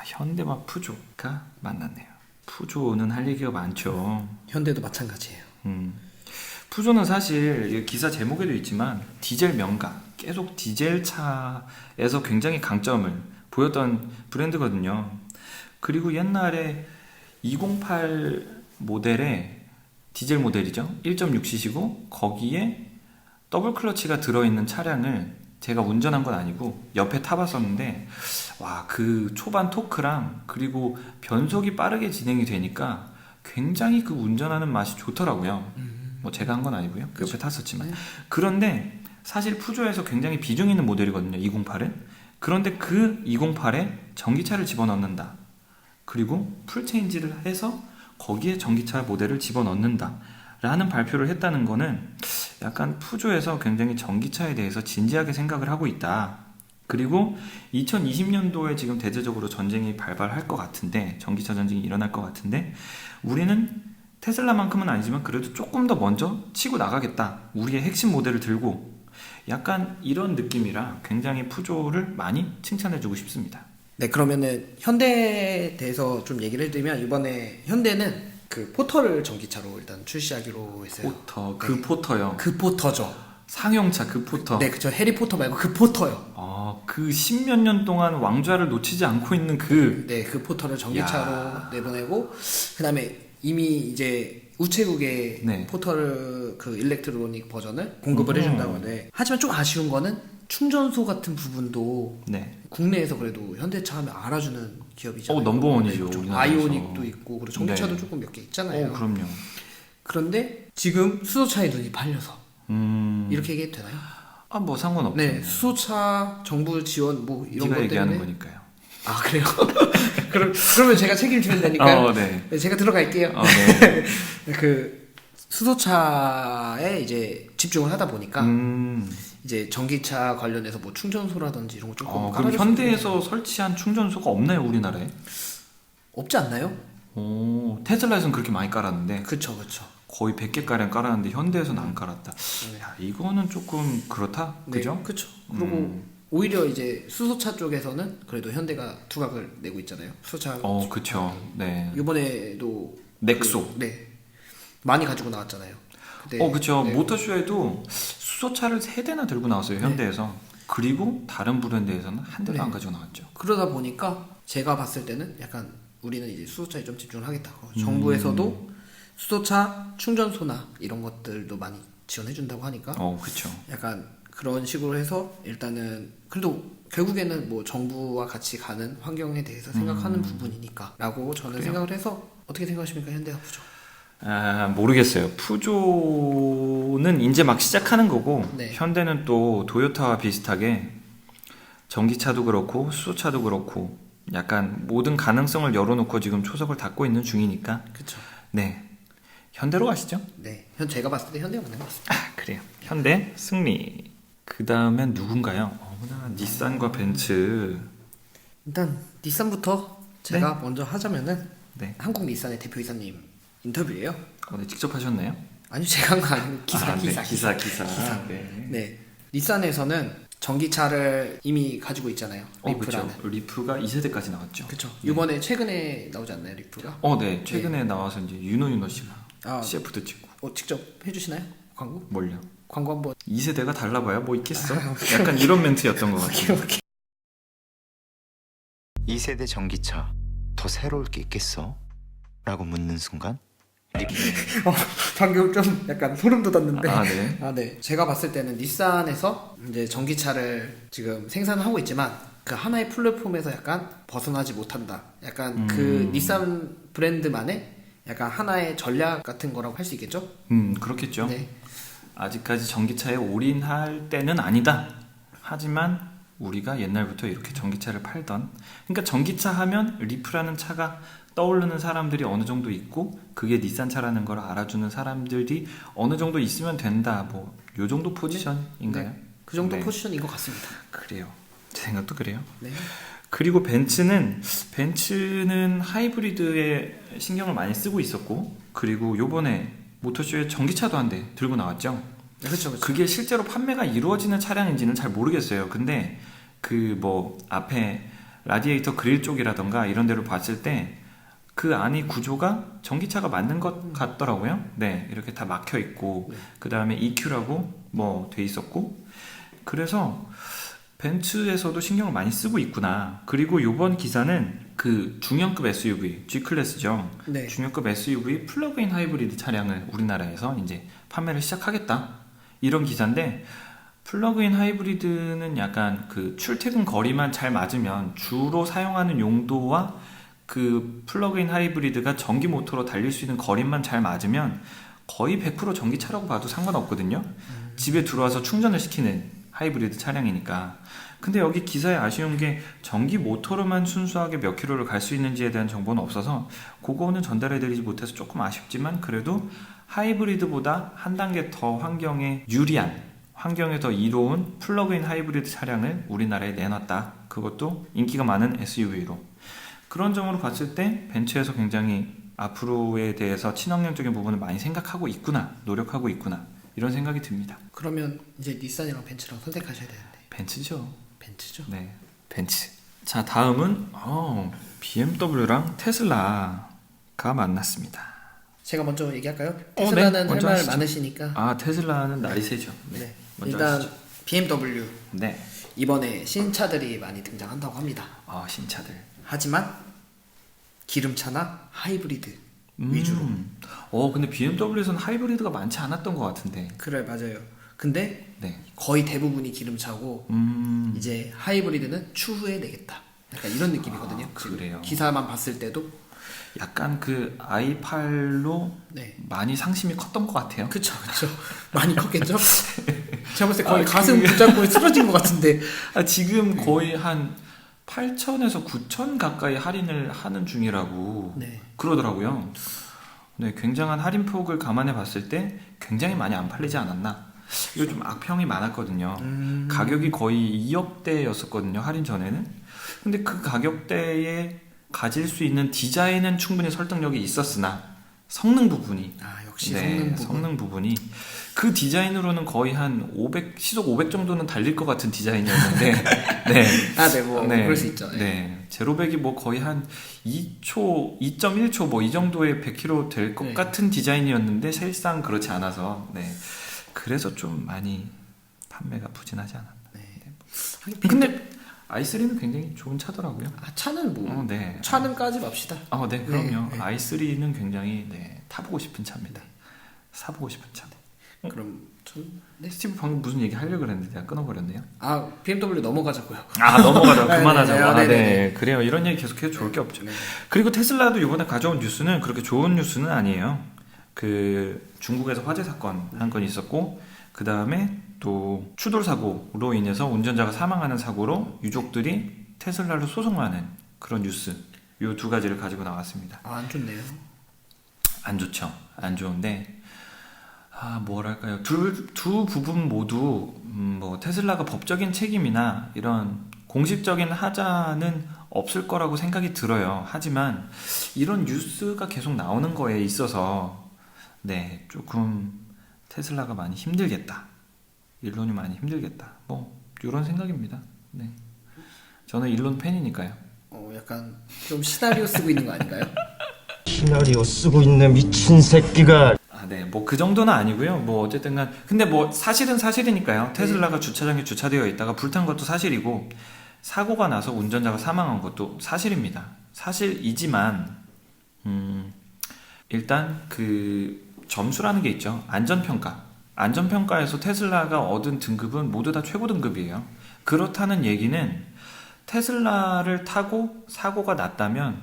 현대와 푸조가 만났네요. 푸조는 할 얘기가 많죠. 현대도 마찬가지예요. 푸조는 사실 이 기사 제목에도 있지만 디젤 명가, 계속 디젤 차에서 굉장히 강점을 보였던 브랜드거든요. 그리고 옛날에 208 모델의 디젤 모델이죠. 1.6cc고 거기에 더블 클러치가 들어있는 차량을 제가 운전한 건 아니고 옆에 타봤었는데, 와, 그 초반 토크랑 그리고 변속이 빠르게 진행이 되니까 굉장히 그 운전하는 맛이 좋더라고요. 뭐 제가 한 건 아니고요. 그 옆에 탔었지만. 그런데 사실 푸조에서 굉장히 비중 있는 모델이거든요. 208은. 그런데 그 208에 전기차를 집어넣는다. 그리고 풀체인지를 해서 거기에 전기차 모델을 집어넣는다 라는 발표를 했다는 거는 약간 푸조에서 굉장히 전기차에 대해서 진지하게 생각을 하고 있다. 그리고 2020년도에 지금 대대적으로 전쟁이 발발할 것 같은데, 전기차 전쟁이 일어날 것 같은데, 우리는 테슬라만큼은 아니지만 그래도 조금 더 먼저 치고 나가겠다, 우리의 핵심 모델을 들고, 약간 이런 느낌이라 굉장히 푸조를 많이 칭찬해주고 싶습니다. 네, 그러면은 현대에 대해서 좀 얘기를 해드리면, 이번에 현대는 그 포터를 전기차로 일단 출시하기로 했어요. 포터, 네. 그 포터요. 그 포터죠. 상용차 그 포터. 네, 그쵸. 해리포터 말고 그 포터요. 그 십몇 년 동안 왕좌를 놓치지 않고 있는 그. 네, 그 포터를 전기차로 내보내고, 그 다음에 이미 이제 우체국에 네. 포터를 그 일렉트로닉 버전을 공급을 해준다고 해. 하지만 좀 아쉬운 거는 충전소 같은 부분도 네. 국내에서 그래도 현대차 하면 알아주는 기업이잖아요. 넘버원이죠. 네, 우리나라에서. 아이오닉도 있고, 그리고 전기차도 네. 조금 몇 개 있잖아요. 그럼요. 그런데 지금 수소차에 눈이 팔려서 이렇게 얘기해도 되나요? 뭐 상관없죠. 네, 수소차 정부 지원 뭐 이런 네가 것 얘기하는 때문에. 거니까요. 아, 그래요? 그러면 제가 책임지면 되니까요. 네. 네, 제가 들어갈게요. 네. 그 수소차에 이제 집중을 하다 보니까 이제 전기차 관련해서 뭐 충전소라든지 이런 거 조금 그럼 깔아줬으면 현대에서 설치한 충전소가 없나요, 우리나라에? 없지 않나요? 테슬라에서는 그렇게 많이 깔았는데 그쵸. 거의 100개가량 깔았는데 현대에서는 안 깔았다. 야, 이거는 조금 그렇다? 그죠? 네, 그쵸. 그리고 오히려 이제 수소차 쪽에서는 그래도 현대가 두각을 내고 있잖아요. 수소차. 그쵸. 네. 이번에도 넥소. 네. 많이 가지고 나왔잖아요. 그때, 그쵸. 네. 모터쇼에도 수소차를 3대나 들고 나왔어요, 현대에서. 그리고 다른 브랜드에서는 한 대도 네. 안 가지고 나왔죠. 그러다 보니까 제가 봤을 때는 약간 우리는 이제 수소차에 좀 집중을 하겠다. 정부에서도 수소차 충전소나 이런 것들도 많이 지원해준다고 하니까 그쵸. 약간 그런 식으로 해서 일단은 그래도 결국에는 뭐 정부와 같이 가는 환경에 대해서 생각하는 부분이니까 라고 저는 그래요. 생각을 해서. 어떻게 생각하십니까, 현대와 푸조? 모르겠어요. 푸조는 이제 막 시작하는 거고, 네. 현대는 또 도요타와 비슷하게 전기차도 그렇고 수소차도 그렇고 약간 모든 가능성을 열어놓고 지금 초석을 닫고 있는 중이니까. 그쵸. 네, 현대로 가시죠. 네, 제가 봤을 때 현대가 맞는 것 같습니다. 그래요. 현대 승리. 그 다음엔 누군가요? 닛산과 벤츠. 일단 닛산부터 제가 먼저 하자면은 네. 한국 닛산의 대표이사님 인터뷰예요. 네, 직접 하셨나요? 아니요, 제가 한 거 아니고 기사. 네. 네, 닛산에서는 전기차를 이미 가지고 있잖아요. 리프라는. 그렇죠. 리프가 2세대까지 나왔죠. 그쵸. 네. 이번에 최근에 나오지 않나요, 리프가? 네. 최근에 나와서 이제 윤호 씨가 CF도 찍고. 직접 해주시나요? 광고? 뭘요? 광고 한번. 2세대가 달라봐야 뭐 있겠어? 약간 이런 멘트였던 것 같아요. 오케이. 2세대 전기차 더 새로울 게 있겠어? 라고 묻는 순간 방금 좀 약간 소름 돋았는데. 네. 네. 제가 봤을 때는 닛산에서 이제 전기차를 지금 생산하고 있지만 그 하나의 플랫폼에서 약간 벗어나지 못한다. 약간 그 닛산 브랜드만의 약간 하나의 전략 같은 거라고 할 수 있겠죠? 그렇겠죠. 네. 아직까지 전기차에 올인할 때는 아니다. 하지만 우리가 옛날부터 이렇게 전기차를 팔던, 그러니까 전기차 하면 리프라는 차가 떠오르는 사람들이 어느 정도 있고 그게 닛산 차라는 걸 알아주는 사람들이 어느 정도 있으면 된다. 뭐 요 정도 포지션인가요? 네. 그 정도 네. 포지션인 것 같습니다. 그래요. 제 생각도 그래요. 네. 그리고 벤츠는 하이브리드에 신경을 많이 쓰고 있었고, 그리고 요번에 모터쇼에 전기차도 한 대 들고 나왔죠. 그렇죠. 그게 실제로 판매가 이루어지는 차량인지는 잘 모르겠어요. 근데 그 뭐 앞에 라디에이터 그릴 쪽이라던가 이런 데로 봤을 때 그 안이 구조가 전기차가 맞는 것 같더라고요. 네, 이렇게 다 막혀 있고 그 다음에 EQ라고 뭐 돼 있었고, 그래서 벤츠에서도 신경을 많이 쓰고 있구나. 그리고 요번 기사는 그 중형급 SUV G클래스죠. 네. 중형급 SUV 플러그인 하이브리드 차량을 우리나라에서 이제 판매를 시작하겠다, 이런 기사인데, 플러그인 하이브리드는 약간 그 출퇴근 거리만 잘 맞으면, 주로 사용하는 용도와 그 플러그인 하이브리드가 전기 모터로 달릴 수 있는 거리만 잘 맞으면 거의 100% 전기차라고 봐도 상관없거든요. 집에 들어와서 충전을 시키는 하이브리드 차량이니까. 근데 여기 기사에 아쉬운 게 전기 모터로만 순수하게 몇 킬로를 갈 수 있는지에 대한 정보는 없어서 그거는 전달해드리지 못해서 조금 아쉽지만, 그래도 하이브리드보다 한 단계 더 환경에 유리한, 환경에 더 이로운 플러그인 하이브리드 차량을 우리나라에 내놨다. 그것도 인기가 많은 SUV로. 그런 점으로 봤을 때 벤츠에서 굉장히 앞으로에 대해서 친환경적인 부분을 많이 생각하고 있구나, 노력하고 있구나, 이런 생각이 듭니다. 그러면 이제 닛산이랑 벤츠랑 선택하셔야 되는데. 벤츠죠. 벤츠죠. 네, 벤츠. 자, 다음은 BMW랑 테슬라가 만났습니다. 제가 먼저 얘기할까요? 네, 테슬라는 할 먼저 말 하시죠. 많으시니까. 아, 테슬라는 날이 새죠. 네, 네. 먼저 일단 하시죠. BMW 네, 이번에 신차들이 많이 등장한다고 합니다. 신차들. 하지만 기름차나 하이브리드 위주로. 근데 BMW에서는 하이브리드가 많지 않았던 것 같은데. 그래, 맞아요. 근데 네. 거의 대부분이 기름차고 이제 하이브리드는 추후에 내겠다. 약간 이런 느낌이거든요. 지금 그래요. 기사만 봤을 때도. 약간 그 i8로 네. 많이 상심이 컸던 것 같아요. 그쵸. 많이 컸겠죠? 제가 봤을 때 거의 가슴 붙잡고 쓰러진 것 같은데. 지금 거의 한 8천에서 9천 가까이 할인을 하는 중이라고 네. 그러더라고요. 네, 굉장한 할인폭을 감안해 봤을 때 굉장히 많이 안 팔리지 않았나. 이거 좀 악평이 많았거든요. 가격이 거의 2억대였었거든요, 할인 전에는. 근데 그 가격대에 가질 수 있는 디자인은 충분히 설득력이 있었으나 성능 부분이, 역시 네, 성능 부분이 그 디자인으로는 거의 한 500, 시속 500 정도는 달릴 것 같은 디자인이었는데 네. 네, 그럴 수 있죠. 네. 네. 제로백이 뭐 거의 한 2초, 2.1초 뭐 이 정도의 100km 될 것 네. 같은 디자인이었는데 실상 그렇지 않아서, 네. 그래서 좀 많이 판매가 부진하지 않았나. 네. 근데 i3는 굉장히 좋은 차더라고요. 차는 뭐 네. 차는까지 맙시다. 네, 그럼요. 네. i3는 굉장히 타보고 싶은 차입니다. 사보고 싶은 차. 그럼 네. 스티브 방금 무슨 얘기 하려고 그랬는데 내가 끊어버렸네요. BMW 넘어가자고요. 넘어가자. 네, 그만하자고. 네, 네. 그래요. 이런 얘기 계속해도 좋을 게 없죠. 네. 그리고 테슬라도 이번에 가져온 뉴스는 그렇게 좋은 뉴스는 아니에요. 그 중국에서 화재 사건 한 건 있었고, 그 다음에 또 추돌 사고로 인해서 운전자가 사망하는 사고로 유족들이 테슬라를 소송하는 그런 뉴스, 이 두 가지를 가지고 나왔습니다. 안 좋네요. 안 좋죠. 안 좋은데, 뭐랄까요. 두 부분 모두, 뭐, 테슬라가 법적인 책임이나 이런 공식적인 하자는 없을 거라고 생각이 들어요. 하지만, 이런 뉴스가 계속 나오는 거에 있어서, 네, 조금 테슬라가 많이 힘들겠다. 일론이 많이 힘들겠다. 뭐, 이런 생각입니다. 네. 저는 일론 팬이니까요. 약간 좀 시나리오 쓰고 있는 거 아닌가요? 시나리오 쓰고 있는 미친 새끼가. 네, 뭐 그 정도는 아니고요. 뭐 어쨌든 간, 근데 뭐 사실은 사실이니까요. 테슬라가 주차장에 주차되어 있다가 불탄 것도 사실이고, 사고가 나서 운전자가 사망한 것도 사실입니다. 사실이지만, 일단 그 점수라는 게 있죠. 안전평가. 안전평가에서 테슬라가 얻은 등급은 모두 다 최고 등급이에요. 그렇다는 얘기는 테슬라를 타고 사고가 났다면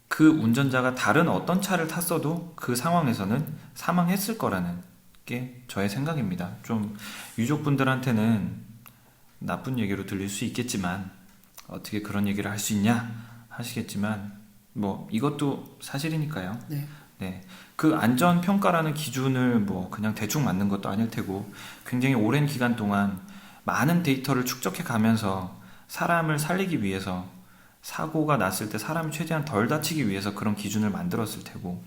그 운전자가 다른 어떤 차를 탔어도 그 상황에서는 사망했을 거라는 게 저의 생각입니다. 좀 유족분들한테는 나쁜 얘기로 들릴 수 있겠지만, 어떻게 그런 얘기를 할 수 있냐 하시겠지만, 뭐 이것도 사실이니까요. 네. 네. 그 안전평가라는 기준을 뭐 그냥 대충 맞는 것도 아닐 테고, 굉장히 오랜 기간 동안 많은 데이터를 축적해 가면서 사람을 살리기 위해서, 사고가 났을 때 사람이 최대한 덜 다치기 위해서 그런 기준을 만들었을 테고,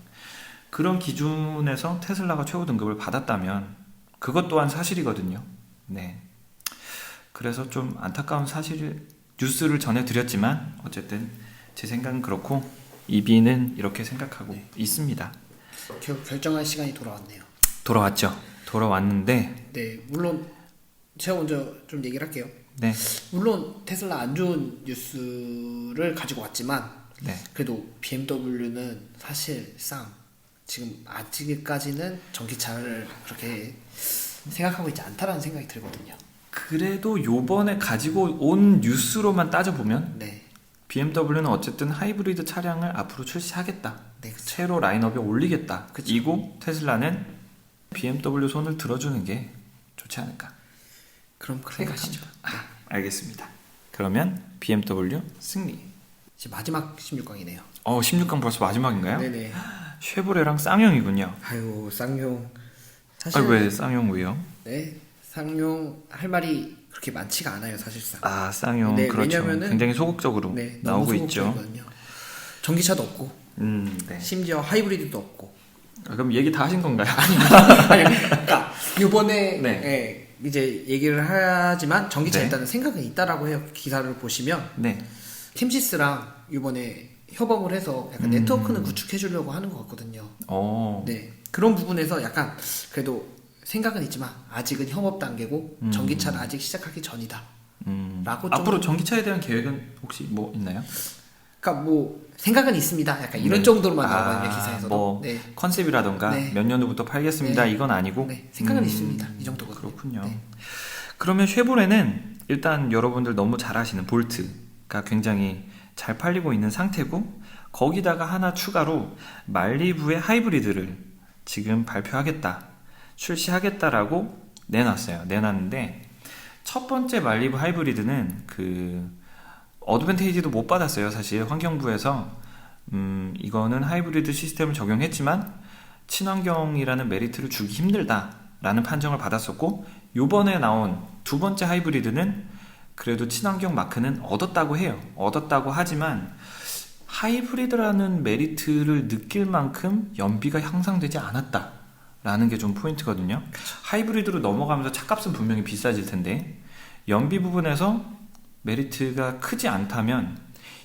그런 기준에서 테슬라가 최고 등급을 받았다면 그것 또한 사실이거든요. 네. 그래서 좀 안타까운 사실일 뉴스를 전해드렸지만 어쨌든 제 생각은 그렇고 이비는 이렇게 생각하고 있습니다. 결국 결정할 시간이 돌아왔네요. 돌아왔죠. 돌아왔는데 네, 물론 제가 먼저 좀 얘기를 할게요. 네, 물론 테슬라 안 좋은 뉴스를 가지고 왔지만 네. 그래도 BMW는 사실상 지금 아직까지는 전기차를 그렇게 생각하고 있지 않다라는 생각이 들거든요. 그래도 요번에 가지고 온 뉴스로만 따져보면 네, BMW는 어쨌든 하이브리드 차량을 앞으로 출시하겠다. 네, 그쵸. 새로 라인업에 올리겠다. 그쵸. 이고 테슬라는 BMW 손을 들어주는 게 좋지 않을까 그럼 그렇게 가시죠. 생각합니다. 알겠습니다. 그러면 BMW 승리. 이제 마지막 16강이네요. 16강 벌써 마지막인가요? 네네. 쉐보레랑 쌍용이군요. 아이고 쌍용. 사실 왜 쌍용 왜요? 네, 쌍용 할 말이 그렇게 많지가 않아요 사실상. 쌍용 네, 그렇죠. 왜냐면은 굉장히 소극적으로 네, 나오고 너무 있죠. 소극적이거든요. 전기차도 없고 네. 심지어 하이브리드도 없고. 그럼 얘기 다 하신 건가요? 아니, 그러니까 이번에 네. 예, 이제 얘기를 하지만 전기차 네. 일단은 생각은 있다라고 해요. 기사를 보시면 네. 팀시스랑 이번에 협업을 해서 약간 네트워크는 구축해 주려고 하는 것 같거든요. 네, 그런 부분에서 약간 그래도 생각은 있지만 아직은 협업 단계고 전기차는 아직 시작하기 전이다. 라고 앞으로 전기차에 대한 계획은 혹시 뭐 있나요? 그러니까 뭐 생각은 있습니다. 약간 이런 네. 정도로만 나오거든요 기사에서도. 뭐 네. 컨셉이라던가 네. 몇 년 후부터 팔겠습니다. 네. 이건 아니고. 네, 생각은 있습니다. 이 정도거든요. 그렇군요. 네. 그러면 쉐보레는 일단 여러분들 너무 잘 아시는 볼트가 굉장히 잘 팔리고 있는 상태고 거기다가 하나 추가로 말리부의 하이브리드를 지금 발표하겠다, 출시하겠다라고 내놨는데 첫 번째 말리부 하이브리드는 그 어드밴테이지도 못 받았어요. 사실 환경부에서 이거는 하이브리드 시스템을 적용했지만 친환경이라는 메리트를 주기 힘들다라는 판정을 받았었고 요번에 나온 두 번째 하이브리드는 그래도 친환경 마크는 얻었다고 해요. 얻었다고 하지만 하이브리드라는 메리트를 느낄 만큼 연비가 향상되지 않았다라는 게 좀 포인트거든요. 하이브리드로 넘어가면서 차값은 분명히 비싸질 텐데 연비 부분에서 메리트가 크지 않다면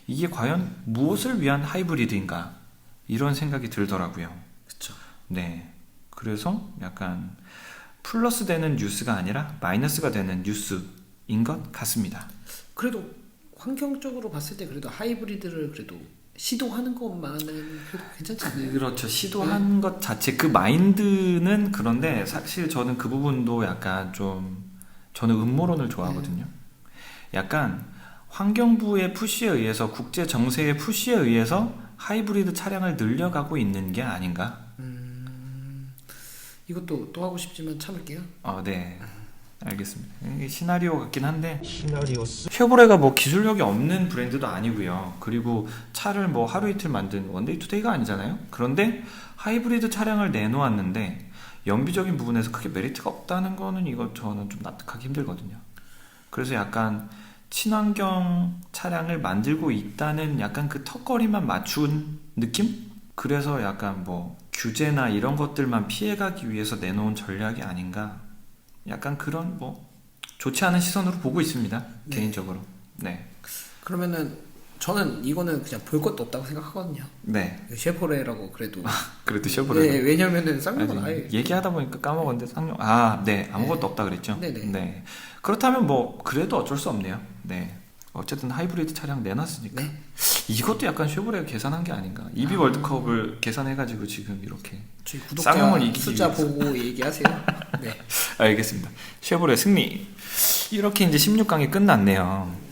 이게 과연 무엇을 위한 하이브리드인가 이런 생각이 들더라고요. 그렇죠. 네, 그래서 약간 플러스 되는 뉴스가 아니라 마이너스가 되는 뉴스인 것 같습니다. 그래도 환경적으로 봤을 때 그래도 하이브리드를 그래도 시도하는 것만은 그래도 괜찮지 않나요? 그렇죠. 시도한 것 자체 그 마인드는 그런데 사실 저는 그 부분도 약간 좀 저는 음모론을 좋아하거든요. 약간 환경부의 푸시에 의해서 국제 정세의 푸시에 의해서 하이브리드 차량을 늘려가고 있는 게 아닌가? 이것도 또 하고 싶지만 참을게요. 네. 알겠습니다. 이게 시나리오 같긴 한데 시나리오 쉐보레가 뭐 기술력이 없는 브랜드도 아니고요. 그리고 차를 뭐 하루 이틀 만든 원데이 투데이가 아니잖아요. 그런데 하이브리드 차량을 내놓았는데 연비적인 부분에서 크게 메리트가 없다는 거는 이거 저는 좀 납득하기 힘들거든요. 그래서 약간 친환경 차량을 만들고 있다는 약간 그 턱걸이만 맞춘 느낌? 그래서 약간 뭐 규제나 이런 것들만 피해가기 위해서 내놓은 전략이 아닌가? 약간 그런 뭐 좋지 않은 시선으로 보고 있습니다. 네. 개인적으로. 네. 그러면은 저는 이거는 그냥 볼 것도 없다고 생각하거든요. 네. 쉐보레라고 그래도. 그래도 쉐보레. 네, 왜냐면은 쌍용은 아예 얘기하다 보니까 까먹었는데 쌍용. 네. 아무것도 없다 그랬죠. 네네. 네. 그렇다면 뭐 그래도 어쩔 수 없네요. 네. 어쨌든 하이브리드 차량 내놨으니까. 네. 이것도 약간 쉐보레가 계산한 게 아닌가. EV 월드컵을 계산해가지고 지금 이렇게. 저희 쌍용을 구독자 이기기 숫자 위해서. 보고 얘기하세요. 네. 알겠습니다. 쉐보레 승리. 이렇게 이제 16강이 끝났네요.